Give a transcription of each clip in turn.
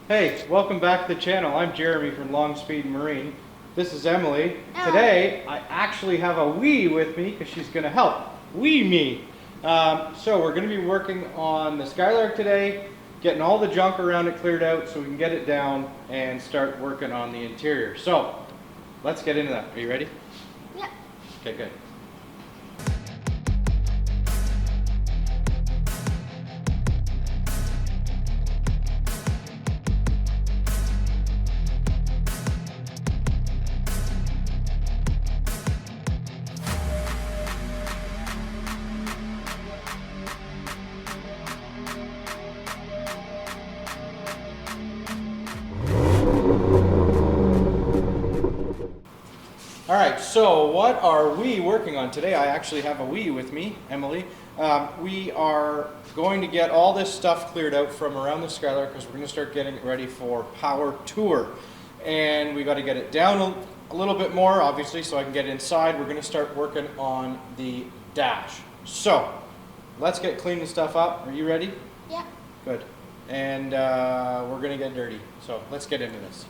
Hey, welcome back to the channel. I'm Jeremy from Long Speed Marine. This is Emily. Hello. Today, I actually have a wee with me because she's going to help wee me. So we're going to be working on the Skylark today, getting all the junk around it cleared out so we can get it down and start working on the interior. So, let's get into that. Are you ready? Yeah. Okay, good. Alright, so what are we working on today? I actually have a wee with me, Emily. We are going to get all this stuff cleared out from around the Skylark because we're going to start getting it ready for Power Tour. And we got to get it down a little bit more, obviously, so I can get inside. We're going to start working on the dash. So, let's get cleaning stuff up. Are you ready? Yeah. Good. And we're going to get dirty. So, let's get into this.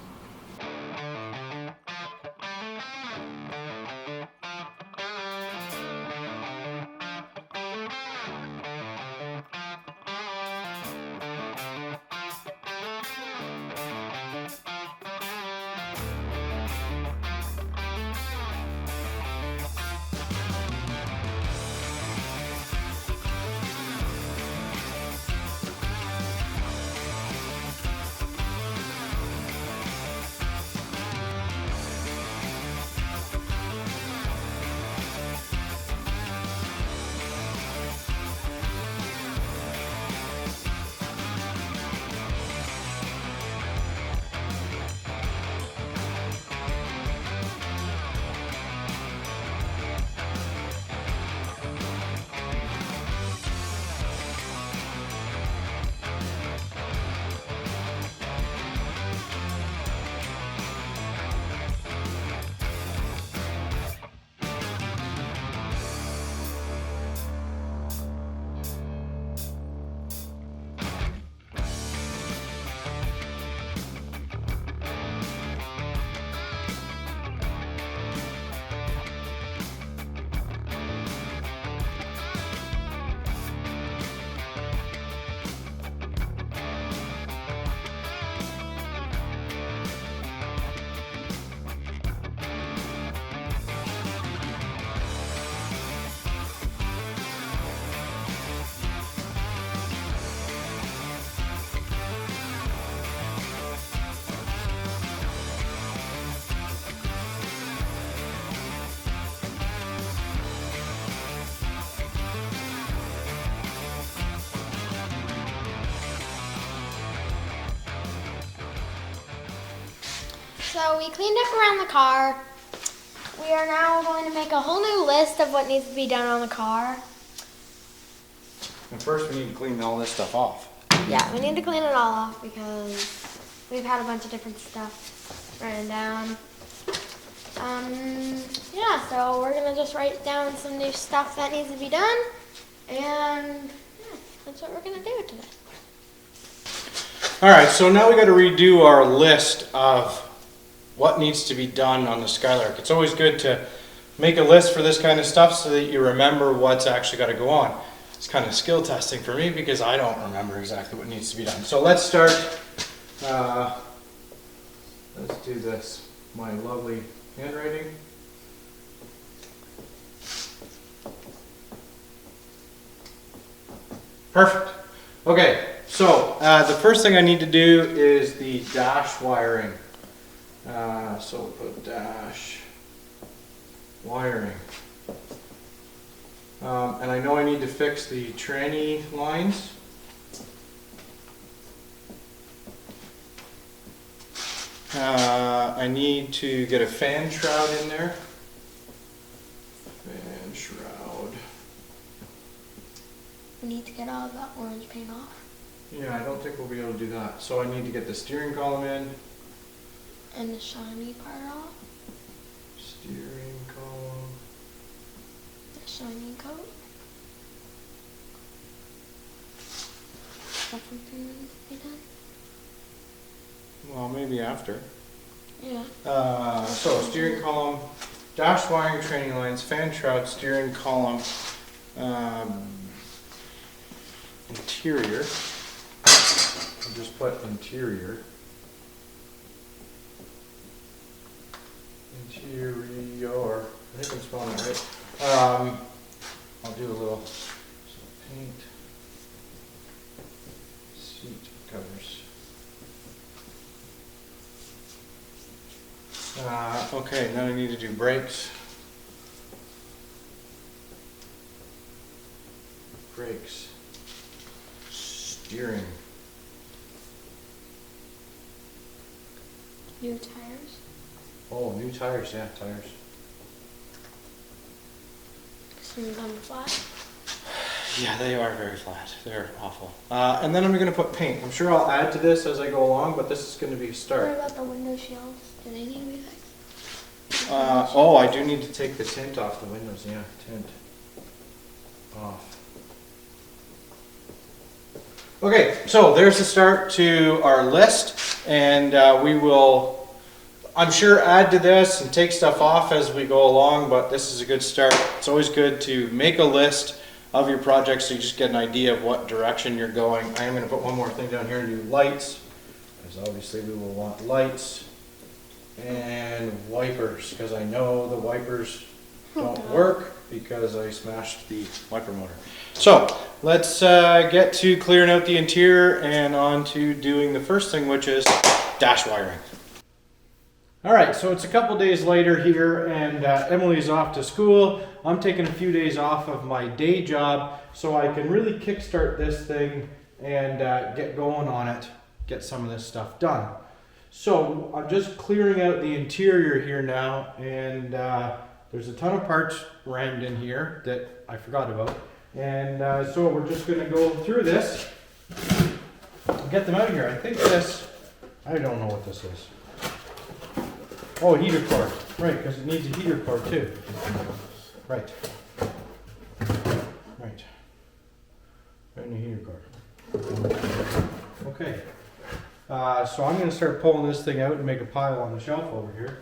So we cleaned up around the car. We are now going to make a whole new list of what needs to be done on the car. And first we need to clean all this stuff off. Yeah, we need to clean it all off because we've had a bunch of different stuff written down. Yeah, so we're gonna just write down some new stuff that needs to be done, and yeah, that's what we're gonna do today. Alright, so now we got to redo our list of what needs to be done on the Skylark. It's always good to make a list for this kind of stuff so that you remember what's actually got to go on. It's kind of skill testing for me because I don't remember exactly what needs to be done. So let's start, let's do this, my lovely handwriting. Perfect. Okay, so the first thing I need to do is the dash wiring. So we'll put dash wiring. And I know I need to fix the tranny lines. I need to get a fan shroud in there. Fan shroud. We need to get all of that orange paint off. Yeah, I don't think we'll be able to do that. So I need to get the steering column in. And the shiny part off. Steering column. The shiny coat. Everything needs to be done. Well, maybe after. Yeah. So steering column, dash wiring, training lines, fan shroud, steering column, interior. I'll just put interior. Interior. I think I'm spelling it right. I'll do a little paint, seat covers. Okay, now I need to do brakes. Brakes. Steering. New tires. Oh, new tires, yeah, tires. Smooth on the flat. Yeah, they are very flat. They're awful. And then I'm going to put paint. I'm sure I'll add to this as I go along, but this is going to be a What start. about the window shields? Do they need to be fixed? Oh, I do need to take the tint off the windows. Yeah, tint off. Okay, so there's the start to our list, and we will, I'm sure, add to this and take stuff off as we go along, but this is a good start. It's always good to make a list of your projects so you just get an idea of what direction you're going. I am going to put one more thing down here and do lights, because obviously we will want lights and wipers, because I know the wipers don't work because I smashed the wiper motor. So let's get to clearing out the interior and on to doing the first thing, which is dash wiring. All right, so it's a couple days later here, and Emily's off to school. I'm taking a few days off of my day job so I can really kickstart this thing and get going on it, get some of this stuff done. So I'm just clearing out the interior here now, and there's a ton of parts rammed in here that I forgot about. And so we're just going to go through this and get them out of here. I think this, I don't know what this is. Oh, heater cord. Right, because it needs a heater cord too. Right. Right. And a heater cord. Okay. So I'm going to start pulling this thing out and make a pile on the shelf over here.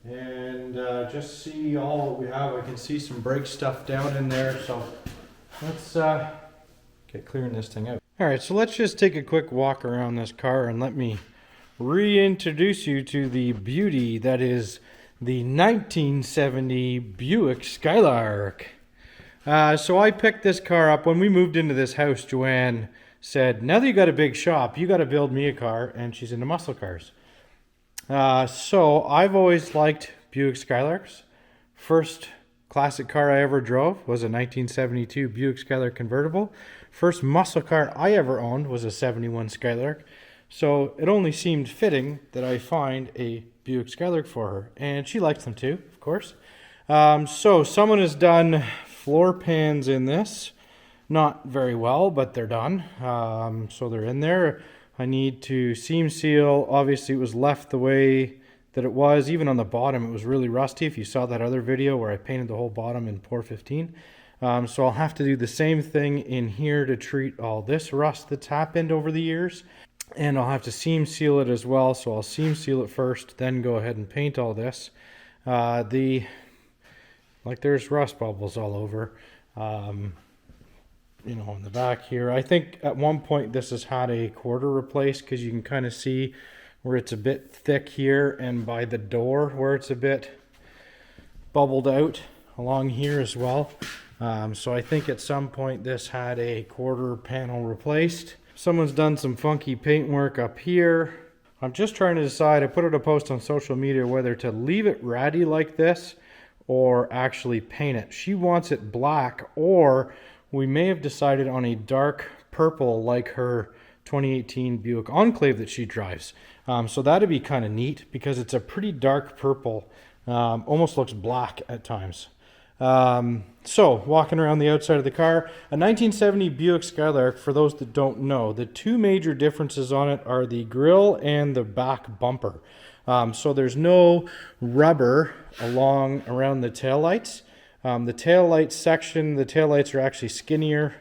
And just see all that we have. I can see some brake stuff down in there. So let's get clearing this thing out. All right, so let's just take a quick walk around this car and let me reintroduce you to the beauty that is the 1970 Buick Skylark. So I picked this car up when we moved into this house. Joanne said, now that you got a big shop, you got to build me a car, and she's into muscle cars. So I've always liked Buick Skylarks. First classic car I ever drove was a 1972 Buick Skylark convertible. First muscle car I ever owned was a 71 Skylark. So it only seemed fitting that I find a Buick Skylark for her. And she likes them too, of course. So someone has done floor pans in this. Not very well, but they're done. So they're in there. I need to seam seal. Obviously it was left the way that it was. Even on the bottom it was really rusty. If you saw that other video where I painted the whole bottom in Pour 15. So I'll have to do the same thing in here to treat all this rust that's happened over the years. And I'll have to seam seal it as well, so I'll seam seal it first, then go ahead and paint all this. Like there's rust bubbles all over, you know, in the back here. I think at one point this has had a quarter replaced, because you can kind of see where it's a bit thick here, and by the door where it's a bit bubbled out along here as well. So I think at some point this had a quarter panel replaced. Someone's done some funky paint work up here. I'm just trying to decide, I put out a post on social media, whether to leave it ratty like this or actually paint it. She wants it black, or we may have decided on a dark purple like her 2018 Buick Enclave that she drives. So that'd be kind of neat, because it's a pretty dark purple, almost looks black at times. So walking around the outside of the car, a 1970 Buick Skylark, for those that don't know, the two major differences on it are the grille and the back bumper. So there's no rubber around the taillights. The taillight section, the taillights are actually skinnier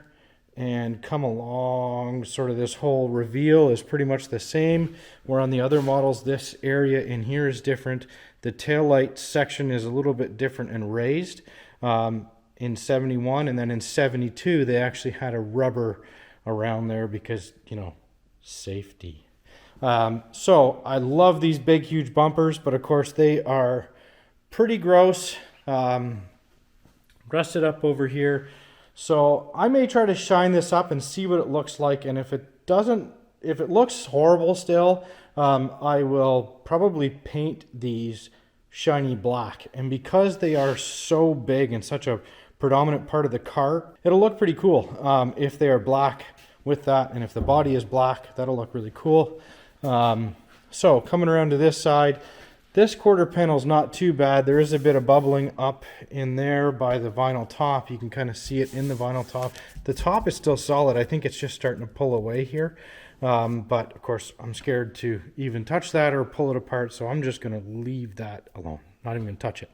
and come along. Sort of this whole reveal is pretty much the same, where on the other models this area in here is different. The taillight section is a little bit different and raised in 71, and then in 72 they actually had a rubber around there because, you know, safety. So I love these big huge bumpers, but of course they are pretty gross. Rusted up over here. So I may try to shine this up and see what it looks like, and if it looks horrible still, I will probably paint these shiny black. And because they are so big and such a predominant part of the car, it'll look pretty cool if they are black with that, and if the body is black, that'll look really cool. So coming around to this side, this quarter panel is not too bad. There is a bit of bubbling up in there by the vinyl top. You can kind of see it in the vinyl top. The top is still solid. I think it's just starting to pull away here. But of course, I'm scared to even touch that or pull it apart, so I'm just going to leave that alone. Not even going to touch it.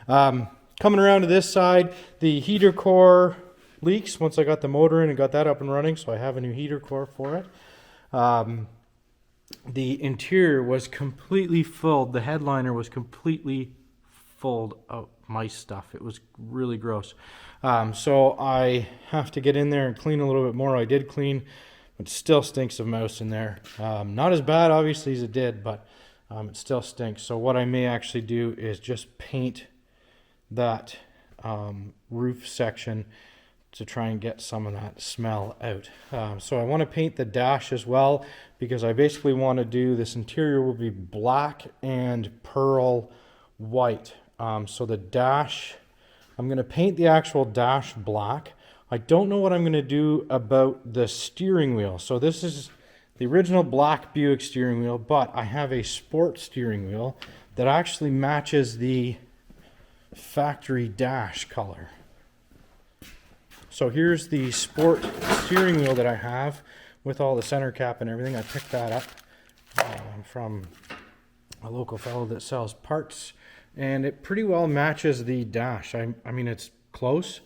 Coming around to this side, the heater core leaks once I got the motor in and got that up and running, so I have a new heater core for it. The interior was completely filled. The headliner was completely full of mice stuff. It was really gross. So I have to get in there and clean a little bit more. I did clean, but it still stinks of mouse in there. Not as bad, obviously, as it did, but it still stinks. So what I may actually do is just paint that roof section to try and get some of that smell out. So I want to paint the dash as well, because I basically want to do this interior will be black and pearl white. So the dash, I'm going to paint the actual dash black. I don't know what I'm going to do about the steering wheel. So this is the original black Buick steering wheel, but I have a sport steering wheel that actually matches the factory dash color. So here's the sport steering wheel that I have with all the center cap and everything. I picked that up from a local fellow that sells parts, and it pretty well matches the dash. I mean, it's close.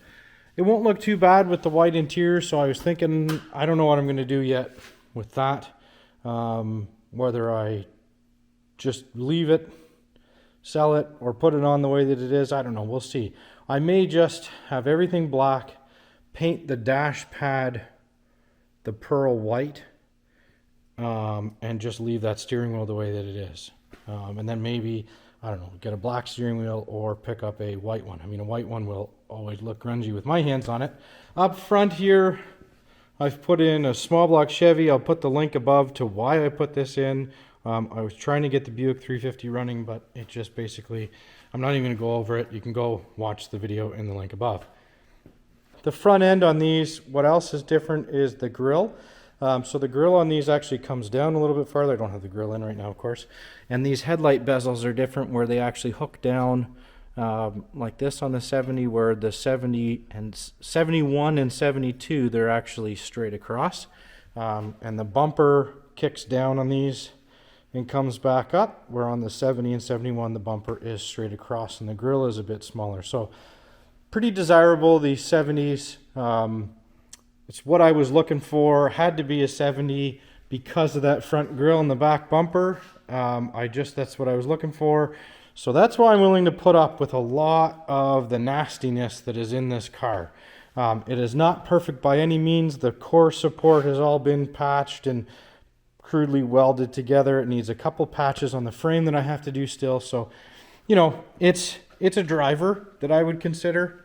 It won't look too bad with the white interior, so I was thinking, I don't know what I'm going to do yet with that. Whether I just leave it, sell it, or put it on the way that it is, I don't know. We'll see. I may just have everything black, paint the dash pad the pearl white, and just leave that steering wheel the way that it is. And then maybe, I don't know, get a black steering wheel or pick up a white one. I mean, a white one will always look grungy with my hands on it. Up front here, I've put in a small block Chevy. I'll put the link above to why I put this in. I was trying to get the Buick 350 running, but it just basically, I'm not even going to go over it. You can go watch the video in the link above. The front end on these, what else is different is the grille. So the grille on these actually comes down a little bit farther. I don't have the grille in right now, of course. And these headlight bezels are different, where they actually hook down like this on the 70, where the 70 and 71 and 72, they're actually straight across. And the bumper kicks down on these and comes back up, where on the 70 and 71, the bumper is straight across and the grille is a bit smaller. So pretty desirable, these 70s. It's what I was looking for. Had to be a 70 because of that front grille and the back bumper. That's what I was looking for. So that's why I'm willing to put up with a lot of the nastiness that is in this car. It is not perfect by any means. The core support has all been patched and crudely welded together. It needs a couple patches on the frame that I have to do still. So, you know, it's a driver that I would consider.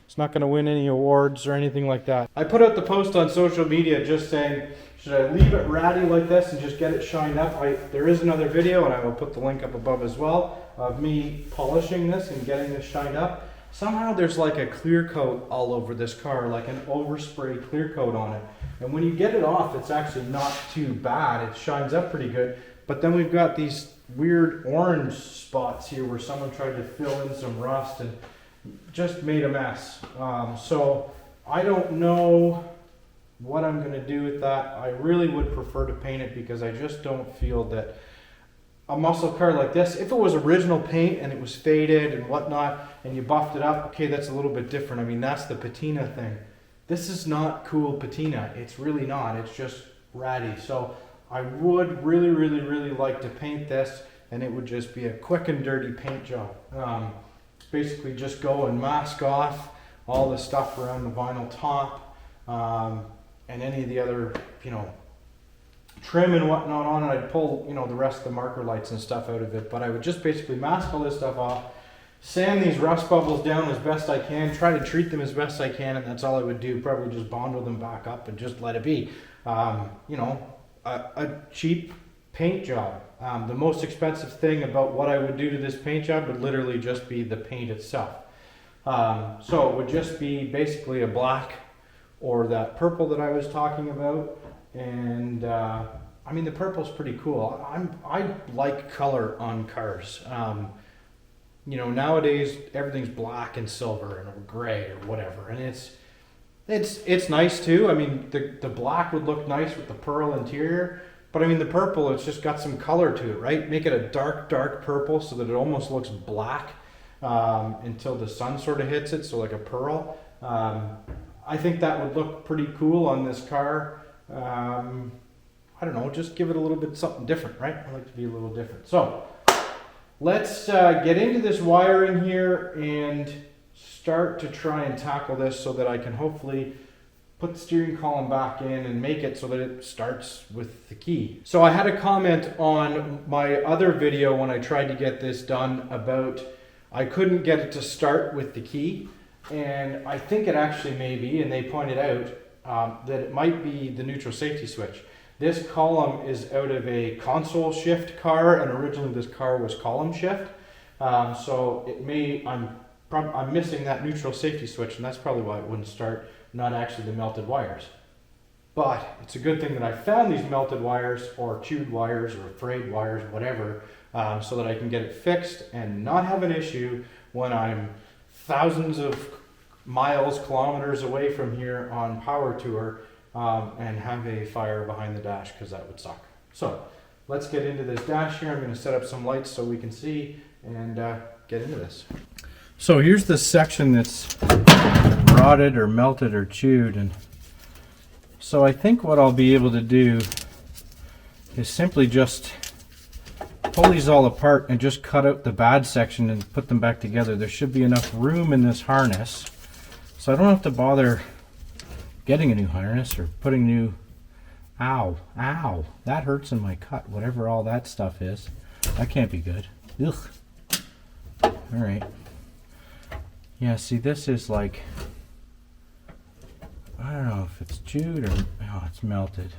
It's not going to win any awards or anything like that. I put out the post on social media just saying, should I leave it ratty like this and just get it shined up? There is another video, and I will put the link up above as well, of me polishing this and getting this shined up. Somehow there's like a clear coat all over this car, like an overspray clear coat on it. And when you get it off, it's actually not too bad. It shines up pretty good. But then we've got these weird orange spots here where someone tried to fill in some rust and just made a mess. So I don't know what I'm going to do with that. I really would prefer to paint it, because I just don't feel that a muscle car like this, if it was original paint and it was faded and whatnot and you buffed it up, okay, that's a little bit different. I mean, that's the patina thing. this is not cool patina. It's really not. It's just ratty. So I would really, really, really like to paint this, and it would just be a quick and dirty paint job. Basically just go and mask off all the stuff around the vinyl top, and any of the other, you know, trim and whatnot on it. I'd pull, you know, the rest of the marker lights and stuff out of it, but I would just basically mask all this stuff off, sand these rust bubbles down as best I can, try to treat them as best I can, and that's all I would do. Probably just bond them back up and just let it be. You know, a cheap paint job. The most expensive thing about what I would do to this paint job would literally just be the paint itself. So it would just be basically a black or that purple that I was talking about. And I mean, the purple's pretty cool. I like color on cars. You know, nowadays everything's black and silver and gray or whatever, and it's nice too. I mean, the black would look nice with the pearl interior, but I mean the purple, it's just got some color to it, right? Make it a dark purple so that it almost looks black until the sun sort of hits it, so like a pearl. I think that would look pretty cool on this car. I don't know, just give it a little bit something different, right? I like to be a little different. So let's get into this wiring here and start to try and tackle this so that I can hopefully put the steering column back in and make it so that it starts with the key. So I had a comment on my other video when I tried to get this done about I couldn't get it to start with the key, and I think it actually may be, and they pointed out that it might be the neutral safety switch. This column is out of a console shift car, and originally this car was column shift. So it may, I'm missing that neutral safety switch, and that's probably why it wouldn't start, not actually the melted wires. But it's a good thing that I found these melted wires or chewed wires or frayed wires, whatever, so that I can get it fixed and not have an issue when I'm thousands of miles, kilometers away from here on power tour and have a fire behind the dash, because that would suck. So let's get into this dash here. I'm going to set up some lights so we can see and get into this. So here's the section that's rotted or melted or chewed, and so I think what I'll be able to do is simply just pull these all apart and just cut out the bad section and put them back together. There should be enough room in this harness so I don't have to bother getting a new harness or putting new... Ow, that hurts in my cut, whatever all that stuff is. That can't be good. Ugh. Alright. Yeah, see, this is like, I don't know if it's chewed or, oh, it's melted.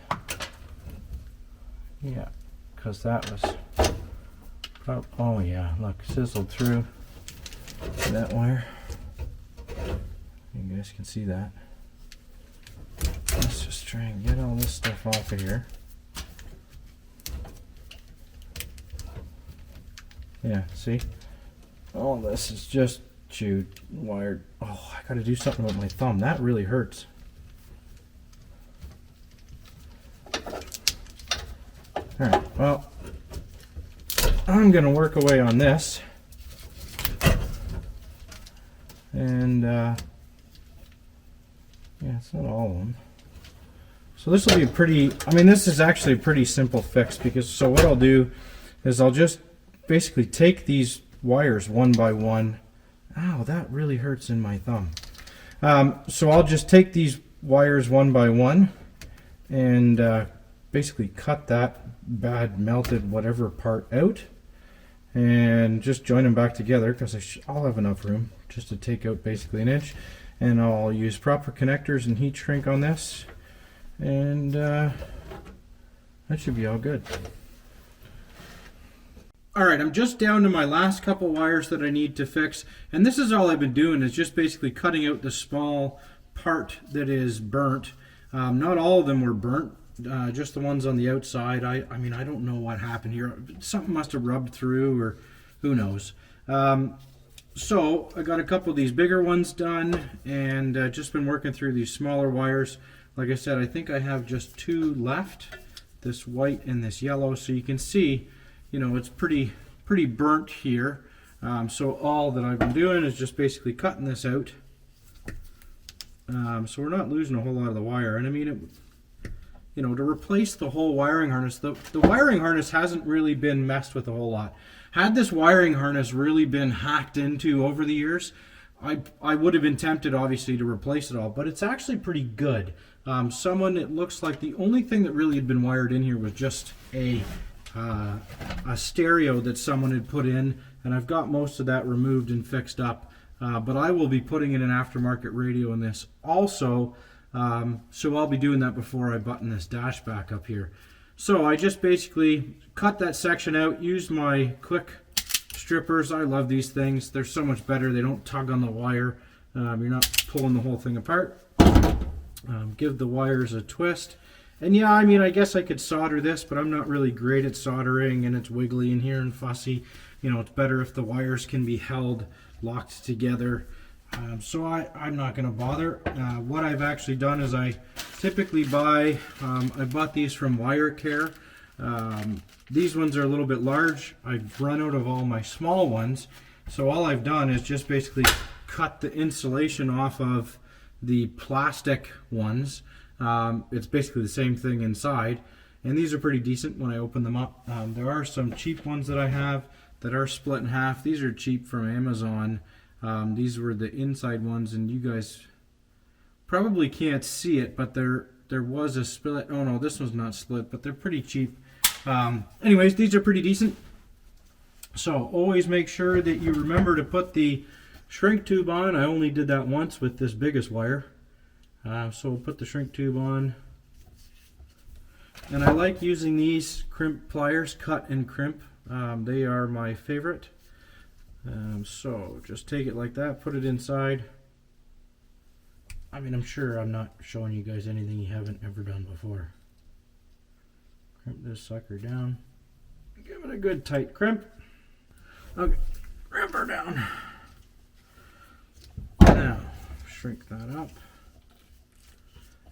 Yeah, because that was, oh yeah, look, sizzled through that wire. You guys can see that. Let's just try and get all this stuff off of here. Yeah, see? All this is just chewed, wired. Oh, I gotta do something with my thumb. That really hurts. Alright, well, I'm gonna work away on this. And, yeah, it's not all of them. So this will be pretty, I mean, this is actually a pretty simple fix, because, so what I'll do is I'll just basically take these wires one by one. Ow, that really hurts in my thumb. So I'll just take these wires one by one and basically cut that bad melted whatever part out and just join them back together, because I'll have enough room just to take out basically an inch. And I'll use proper connectors and heat shrink on this, and that should be all good. Alright, I'm just down to my last couple wires that I need to fix, and this is all I've been doing, is just basically cutting out the small part that is burnt. Not all of them were burnt, just the ones on the outside. I mean, I don't know what happened here. Something must have rubbed through, or who knows. So I got a couple of these bigger ones done, and just been working through these smaller wires. Like I said, I think I have just two left, this white and this yellow, so you can see, you know, it's pretty burnt here. So all that I've been doing is just basically cutting this out so we're not losing a whole lot of the wire. And I mean, you know, to replace the whole wiring harness, the wiring harness hasn't really been messed with a whole lot. Had this wiring harness really been hacked into over the years, I would have been tempted, obviously, to replace it all, but it's actually pretty good. It looks like the only thing that really had been wired in here was just a stereo that someone had put in, and I've got most of that removed and fixed up. But I will be putting in an aftermarket radio in this also, so I'll be doing that before I button this dash back up here. So I just basically cut that section out, used my quick strippers. I love these things. They're so much better. They don't tug on the wire. You're not pulling the whole thing apart. Give the wires a twist. And yeah, I mean, I guess I could solder this, but I'm not really great at soldering, and it's wiggly in here and fussy. You know, it's better if the wires can be held locked together. So I'm not going to bother. What I've actually done is I typically buy, I bought these from Wire Care. These ones are a little bit large. I've run out of all my small ones. So all I've done is just basically cut the insulation off of the plastic ones. It's basically the same thing inside. And these are pretty decent when I open them up. There are some cheap ones that I have that are split in half. These are cheap from Amazon. These were the inside ones, and you guys probably can't see it, but there was a split. Oh no, this one's not split, but they're pretty cheap. Anyways, these are pretty decent. So always make sure that you remember to put the shrink tube on. I only did that once with this biggest wire. So we'll put the shrink tube on. And I like using these crimp pliers, cut and crimp. They are my favorite. So just take it like that, put it inside. I mean, I'm sure I'm not showing you guys anything you haven't ever done before. Crimp this sucker down. Give it a good tight crimp. Okay, crimp her down. Now, shrink that up.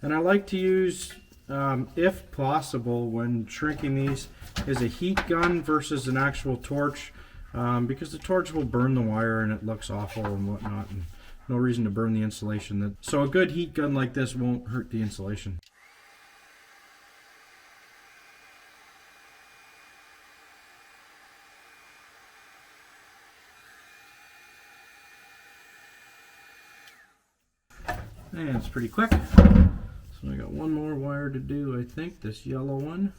And I like to use, if possible, when shrinking these, is a heat gun versus an actual torch, because the torch will burn the wire and it looks awful and whatnot, and no reason to burn the insulation. So a good heat gun like this won't hurt the insulation. And it's pretty quick. So I got one more wire to do, I think, this yellow one.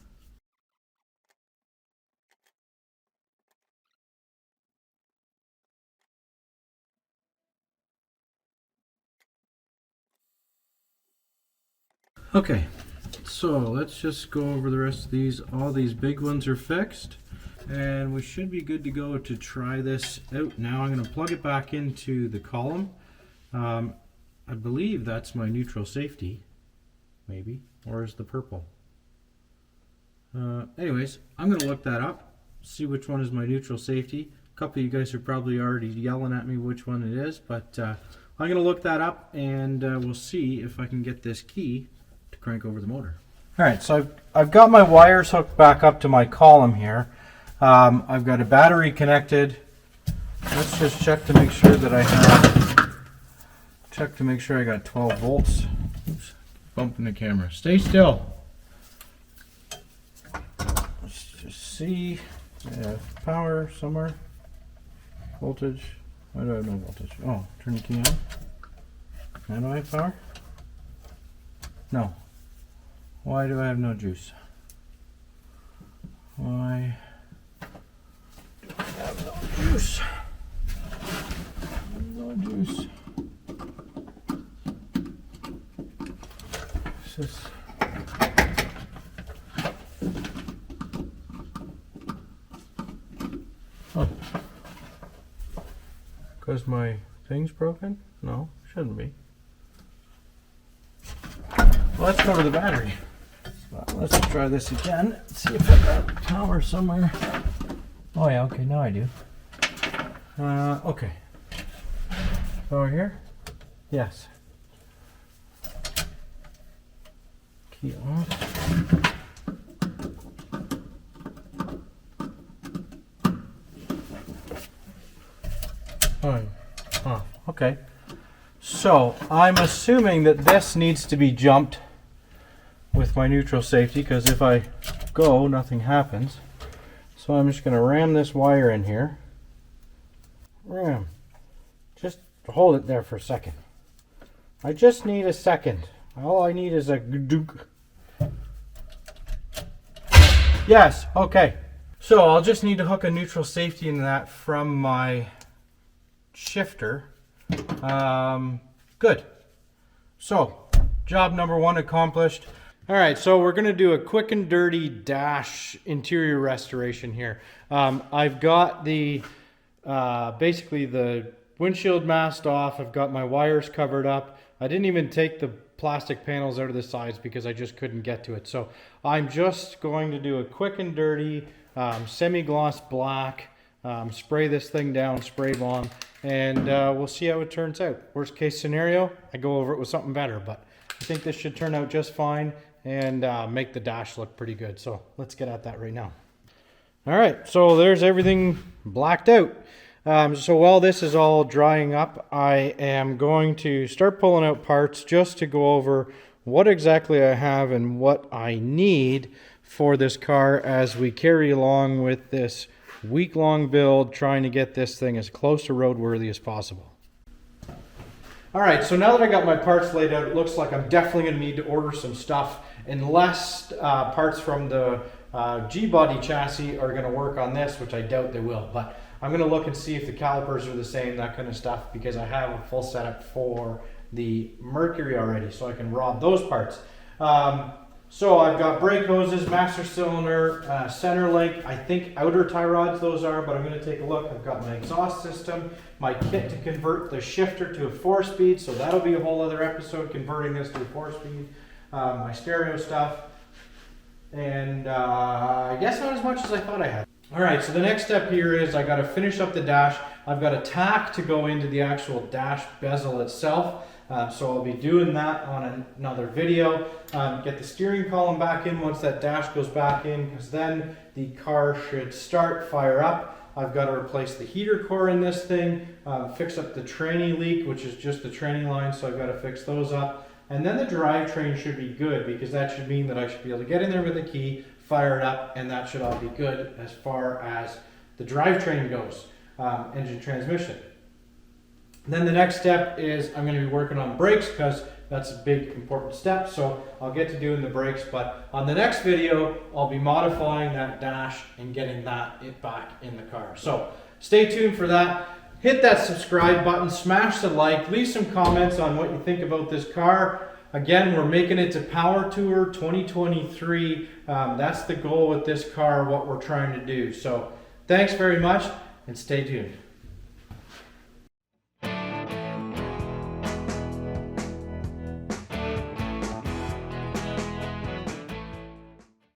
Okay, so let's just go over the rest of these. All these big ones are fixed, and we should be good to go to try this out. Now I'm going to plug it back into the column. I believe that's my neutral safety, maybe, or is the purple? Anyways, I'm going to look that up, see which one is my neutral safety. A couple of you guys are probably already yelling at me which one it is, but I'm going to look that up, and we'll see if I can get this key to crank over the motor. Alright, so I've got my wires hooked back up to my column here. I've got a battery connected. Let's just check to make sure that I got 12 volts. Oops, bumping the camera. Stay still. Let's just see. Power somewhere. Voltage. Why do I have no voltage? Oh, turn the key on. Now do I have power? No. Why do I have no juice? Why do I have no juice? No juice. This. Oh. Because my thing's broken? No, shouldn't be. Well, let's go to the battery. Well, let's try this again. See if I got power somewhere. Oh yeah, okay, now I do. Okay. Over here? Yes. Key off. On. Off. Okay. So I'm assuming that this needs to be jumped with my neutral safety, because if I go, nothing happens. So I'm just going to ram this wire in here. Ram. Just hold it there for a second. I just need a second. All I need is a duke. Yes, okay. So I'll just need to hook a neutral safety into that from my shifter. Good. So, job number 1 accomplished. All right, so we're gonna do a quick and dirty dash interior restoration here. I've got the, basically the windshield masked off. I've got my wires covered up. I didn't even take the plastic panels out of the sides because I just couldn't get to it. So I'm just going to do a quick and dirty semi-gloss black, spray this thing down, spray bomb, and we'll see how it turns out. Worst case scenario, I go over it with something better, but I think this should turn out just fine and make the dash look pretty good. So let's get at that right now. All right, so there's everything blacked out. So while this is all drying up, I am going to start pulling out parts just to go over what exactly I have and what I need for this car as we carry along with this week-long build, trying to get this thing as close to roadworthy as possible. All right, so now that I got my parts laid out, it looks like I'm definitely going to need to order some stuff, unless parts from the G-body chassis are going to work on this, which I doubt they will. But I'm going to look and see if the calipers are the same, that kind of stuff, because I have a full setup for the Mercury already, so I can rob those parts. So I've got brake hoses, master cylinder, center link, I think outer tie rods those are, but I'm going to take a look. I've got my exhaust system, my kit to convert the shifter to a 4-speed, so that'll be a whole other episode, converting this to a 4-speed, my stereo stuff, and I guess not as much as I thought I had. Alright, so the next step here is I got to finish up the dash. I've got a tack to go into the actual dash bezel itself. So I'll be doing that on another video. Get the steering column back in once that dash goes back in, because then the car should start, fire up. I've got to replace the heater core in this thing, fix up the tranny leak, which is just the tranny line, so I've got to fix those up. And then the drivetrain should be good, because that should mean that I should be able to get in there with a key, fire it up, and that should all be good as far as the drivetrain goes, engine, transmission. Then the next step is I'm going to be working on brakes, because that's a big important step, so I'll get to doing the brakes, but on the next video I'll be modifying that dash and getting that back in the car. So stay tuned for that. Hit that subscribe button, smash the like, leave some comments on what you think about this car. Again, we're making it to Power Tour 2023. That's the goal with this car, what we're trying to do. So thanks very much, and stay tuned.